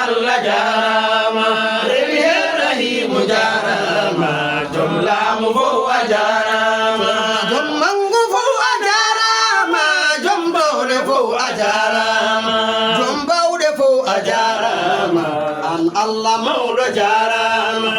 Allah jarama rewihe rahimu jarama jomlamu fo a jarama jom mangu fo a jarama jom dole fo a jarama jom bawde fo a jarama an Allah mawɗo jarama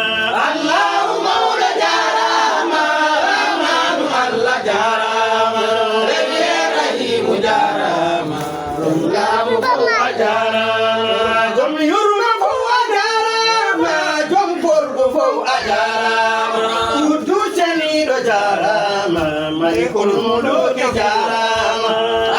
Allahu mawɗo jarama rahmanu Allah jarama rewihe rahimu jarama jomlamu fo a jarama jom yurma fo a jarama jom gorgo fo a jarama uddu ceniɗo jarama maykol muɗoke jarama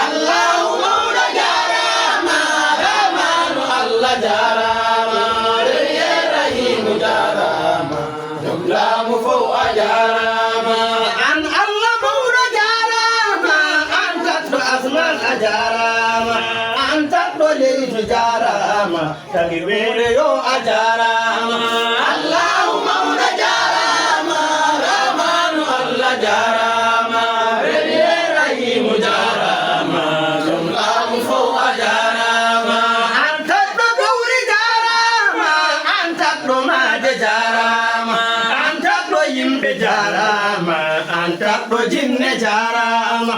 Allahu mawɗo jarama rahmanu Allah jarama rewihe rahimu jarama jomlamu fo a jarama an Allah mawɗo jarama an tatɗo asman a jarama an tatɗo leydi jarama tagi weere yo a jarama Allahu mawɗo jarama rahmanu Allah jarama rewihe rahimu jarama jomlamu fo a jarama an tatɗo gawri jarama an tatɗo maade jarama an tatɗo yimɓe jarama an tatɗo jinne jarama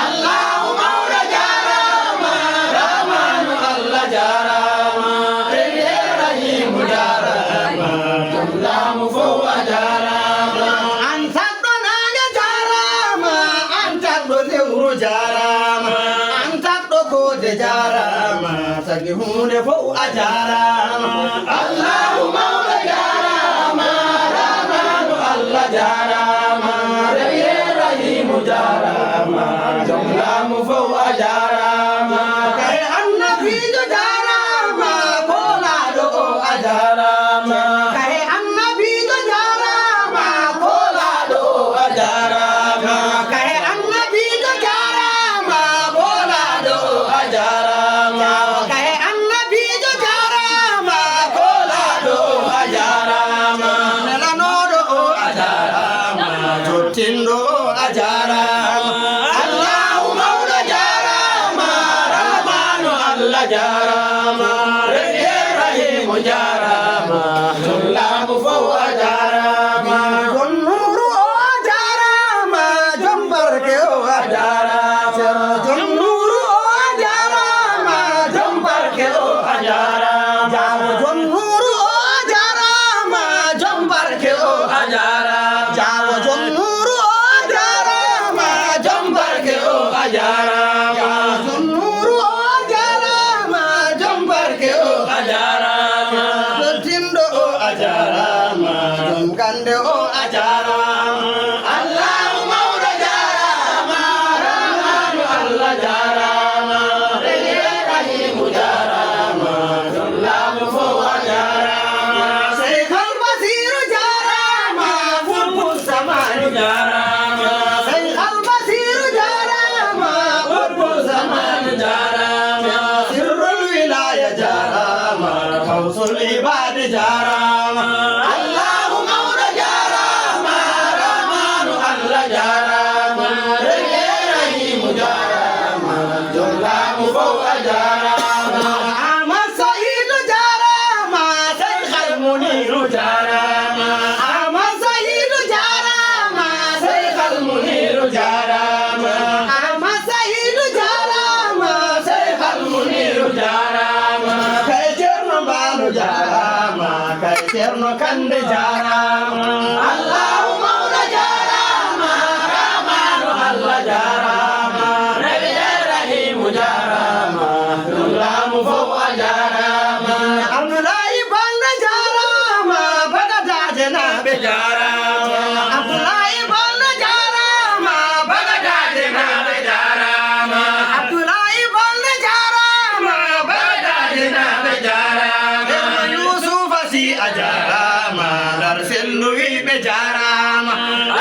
Allahu mawɗo jarama rahmanu Allah jarama rewihe rahimu jarama jomlamu fo a jarama an tatɗo nange jarama an tatɗo lewru jarama an tatɗo kode jarama tagi hunde fo a jarama Allahu mawɗo jarama rahmanu Allah jarama rewihe rahimu jarama jomlamu fo a jarama kay annabijo jarama kolaɗo o a jarama kay annabijo jarama kolaɗo o a jarama kay annabijo jarama kolaɗo o a jarama kay annabijo jarama kolaɗo o a jarama nelanoɗo o a jarama jottinɗo o a jarama Allahu mawɗo jarama rahmanu Allah jarama rewihe rahimu jarama jomlamu fo a jarama jom nuru o a jarama jom barke o a jarama jom nuru o a jarama jom barke o a jarama jom nuru o a jarama jom barke o a jarama jom nuru o a jarama jom barke o a jarama jom nuru o a jarama jom barke o a jarama dottinɗo o a jarama jom gande o a jarama Allahu mawɗo jarama rahmanu Allah jarama rewihe rahimu jarama jomlamu fo a jarama Seykhal Basiru jarama fulful zamanu jarama Seykhal Basiru jarama fulful zamanu jarama sirrul wilaya jarama fawsul ibad jarama Allahu mawɗo jarama rahmanu Allah jarama rewihe rahimu jarama jomlamu fo a jarama Ahmad Sahidu jarama Seykhal Muniru jarama Ahmad Sahidu jarama Seykhal Muniru jarama Ahmad Sahidu jarama Seykhal Muniru jarama kay Ceerno Mbaalo jarama kay Ceerno Kande jarama Allahu mawɗo jarama rahmanu Allah jarama rewihe rahimu jarama jomlamu fo a jarama Abdoulaye Balde jarama bagadaje naɓe jarama Abdoulaye Balde jarama bagadaje naɓe jarama Abdoulaye Balde jarama bagadaje naɓe jarama Yusufa Si a jarama dar sellu wiɓe jarama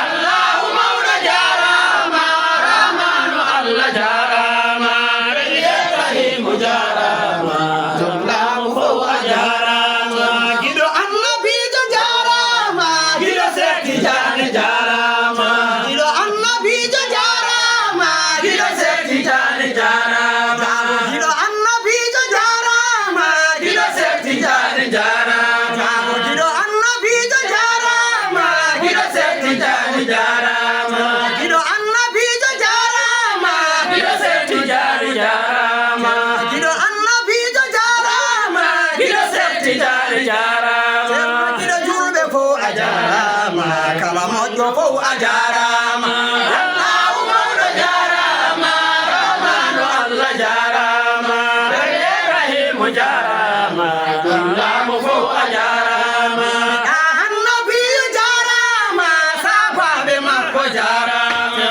Allahu mawɗo jarama rahmanu Allah jarama rewihe rahimu jarama jomlamu fo a jarama giɗo annabijo jarama giɗo Sekti Jane jarama giɗo annabijo jarama giɗo Sekti Jane jarama giɗo annabijo jarama giɗo Sekti Jane to fo ajarama Allahu mawdo jarama Rahmanu Allah jarama Rahimu jarama Allahu fo ajarama Annabi jarama sahabe makko jarama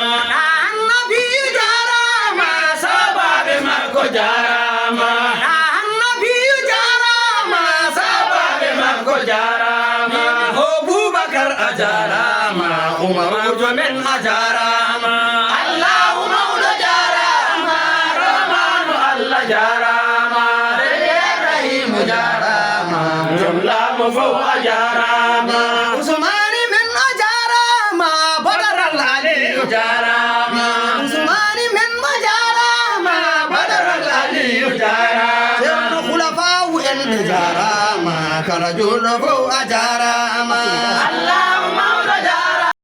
Annabi jarama sahabe makko jarama Annabi jarama sahabe makko jarama Abubakar ajarama Umar jomen ajarama Allahu mawdo jarama Rahmanu Allah jarama Rahimu jarama Jumlahu fo ajarama Usmani men ajarama Badar al-Ali jarama Usmani men ajarama Badar al-Ali jarama Sirru khulafa'u en jarama Karajul fo ajarama Allah